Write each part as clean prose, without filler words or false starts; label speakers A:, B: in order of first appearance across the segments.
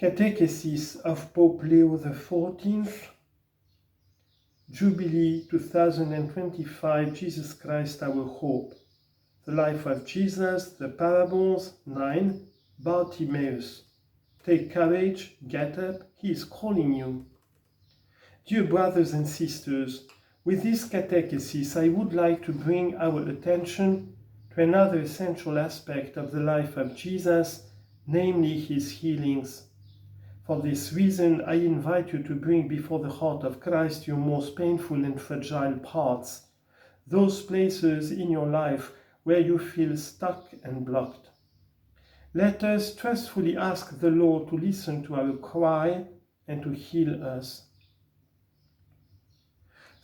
A: Catechesis of Pope Leo XIV, Jubilee 2025, Jesus Christ our hope. The life of Jesus, the parables. 9. Bartimaeus. Take courage, get up, he is calling you. Dear brothers and sisters, with this catechesis I would like to bring our attention to another essential aspect of the life of Jesus, namely his healings. For this reason, I invite you to bring before the heart of Christ your most painful and fragile parts, those places in your life where you feel stuck and blocked. Let us trustfully ask the Lord to listen to our cry and to heal us.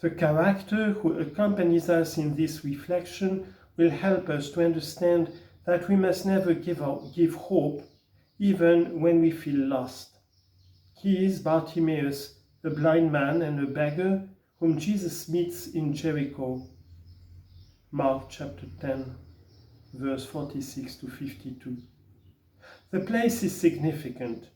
A: The character who accompanies us in this reflection will help us to understand that we must never give hope, even when we feel lost. He is Bartimaeus, a blind man and a beggar whom Jesus meets in Jericho. Mark chapter 10, verse 46 to 52. The place is significant.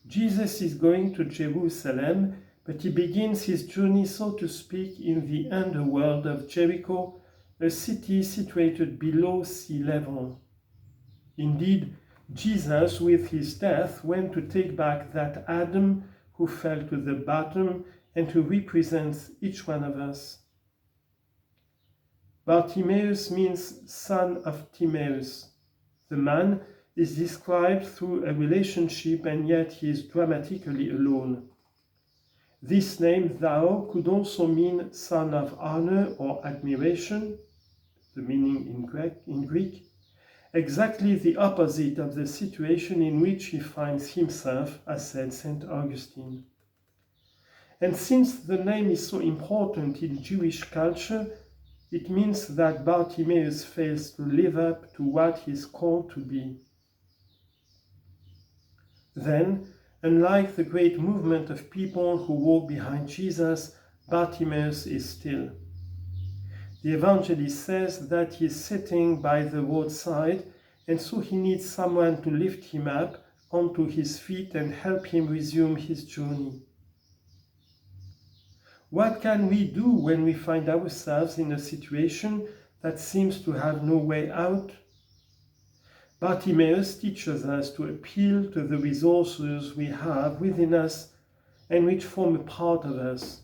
A: Jesus is going to Jerusalem, but he begins his journey, so to speak, in the underworld of Jericho, a city situated below sea level. Indeed, Jesus, with his death, went to take back that Adam who fell to the bottom and who represents each one of us. Bartimaeus means son of Timaeus. The man is described through a relationship, and yet he is dramatically alone. This name, thou, could also mean son of honor or admiration, the meaning in Greek, exactly the opposite of the situation in which he finds himself, as said St. Augustine. And since the name is so important in Jewish culture, it means that Bartimaeus fails to live up to what he is called to be. Then, unlike the great movement of people who walk behind Jesus, Bartimaeus is still. The evangelist says that he is sitting by the roadside, and so he needs someone to lift him up onto his feet and help him resume his journey. What can we do when we find ourselves in a situation that seems to have no way out? Bartimaeus teaches us to appeal to the resources we have within us and which form a part of us.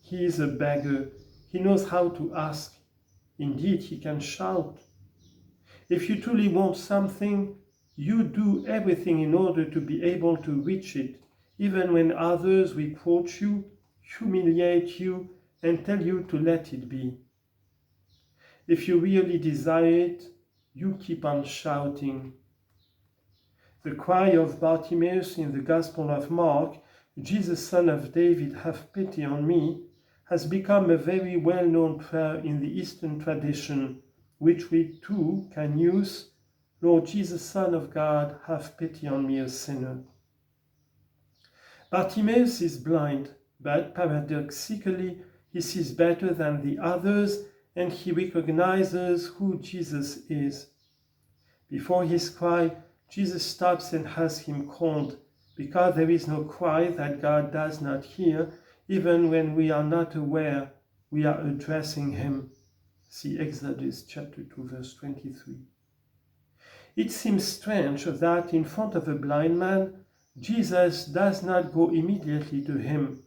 A: He is a beggar. He knows how to ask. Indeed, he can shout. If you truly want something, you do everything in order to be able to reach it, even when others reproach you, humiliate you, and tell you to let it be. If you really desire it, you keep on shouting. The cry of Bartimaeus in the Gospel of Mark, Jesus, Son of David, have pity on me, has become a very well-known prayer in the Eastern tradition, which we too can use. Lord Jesus, Son of God, have pity on me, a sinner. Bartimaeus is blind, but paradoxically he sees better than the others, and he recognizes who Jesus is. Before his cry, Jesus stops and has him called, because there is no cry that God does not hear, even when we are not aware we are addressing him. See Exodus chapter 2, verse 23. It seems strange that in front of a blind man, Jesus does not go immediately to him.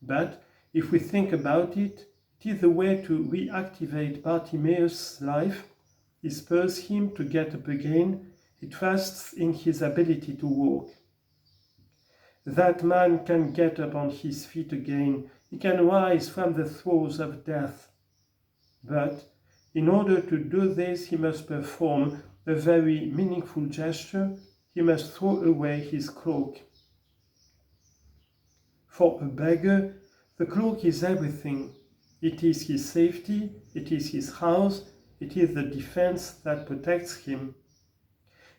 A: But if we think about it, it is a way to reactivate Bartimaeus' life. He spurs him to get up again. He trusts in his ability to walk. That man can get up on his feet again. He can rise from the throes of death. But in order to do this, he must perform a very meaningful gesture. He must throw away his cloak. For a beggar, the cloak is everything. It is his safety, it is his house, it is the defense that protects him.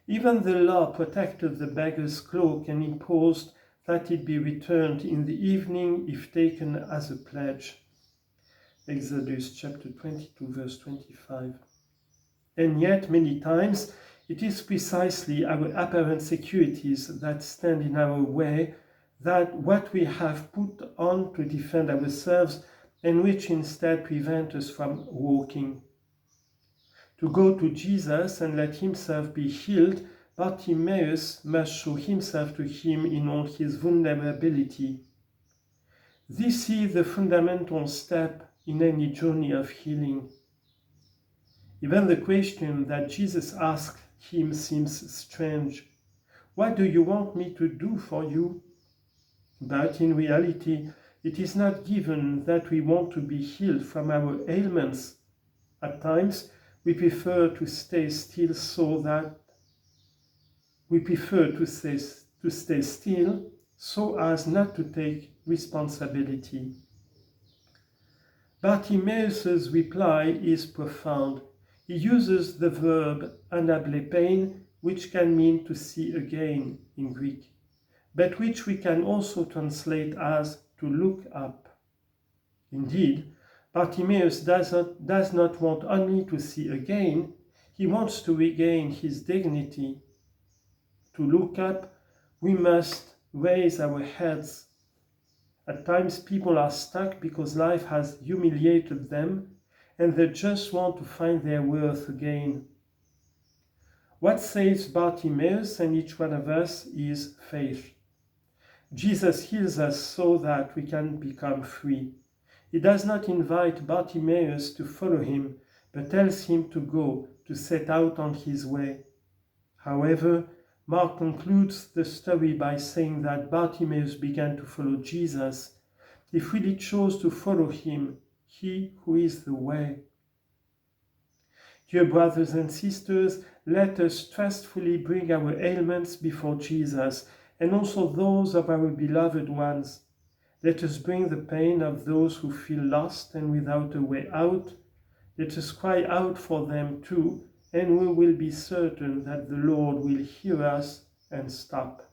A: Even the law protected the beggar's cloak and imposed that it be returned in the evening if taken as a pledge. Exodus chapter 22, verse 25. And yet, many times, It is precisely our apparent securities that stand in our way, that what we have put on to defend ourselves and which instead prevent us from walking. To go to Jesus and let himself be healed, Bartimaeus must show himself to him in all his vulnerability. This is the fundamental step in any journey of healing. Even the question that Jesus asked him seems strange. What do you want me to do for you? But in reality, it is not given that we want to be healed from our ailments. At times, we prefer to stay still so as not to take responsibility. Bartimaeus' reply is profound. He uses the verb anablepein, which can mean to see again in Greek, but which we can also translate as to look up. Indeed, Bartimaeus does not want only to see again, he wants to regain his dignity. To look up, we must raise our heads. At times people are stuck because life has humiliated them and they just want to find their worth again. What saves Bartimaeus and each one of us is faith. Jesus heals us so that we can become free. He does not invite Bartimaeus to follow him, but tells him to go, to set out on his way. However, Mark concludes the story by saying that Bartimaeus began to follow Jesus. He freely chose to follow him, he who is the way. Dear brothers and sisters, let us trustfully bring our ailments before Jesus, and also those of our beloved ones. Let us bring the pain of those who feel lost and without a way out. Let us cry out for them too, and we will be certain that the Lord will hear us and stop.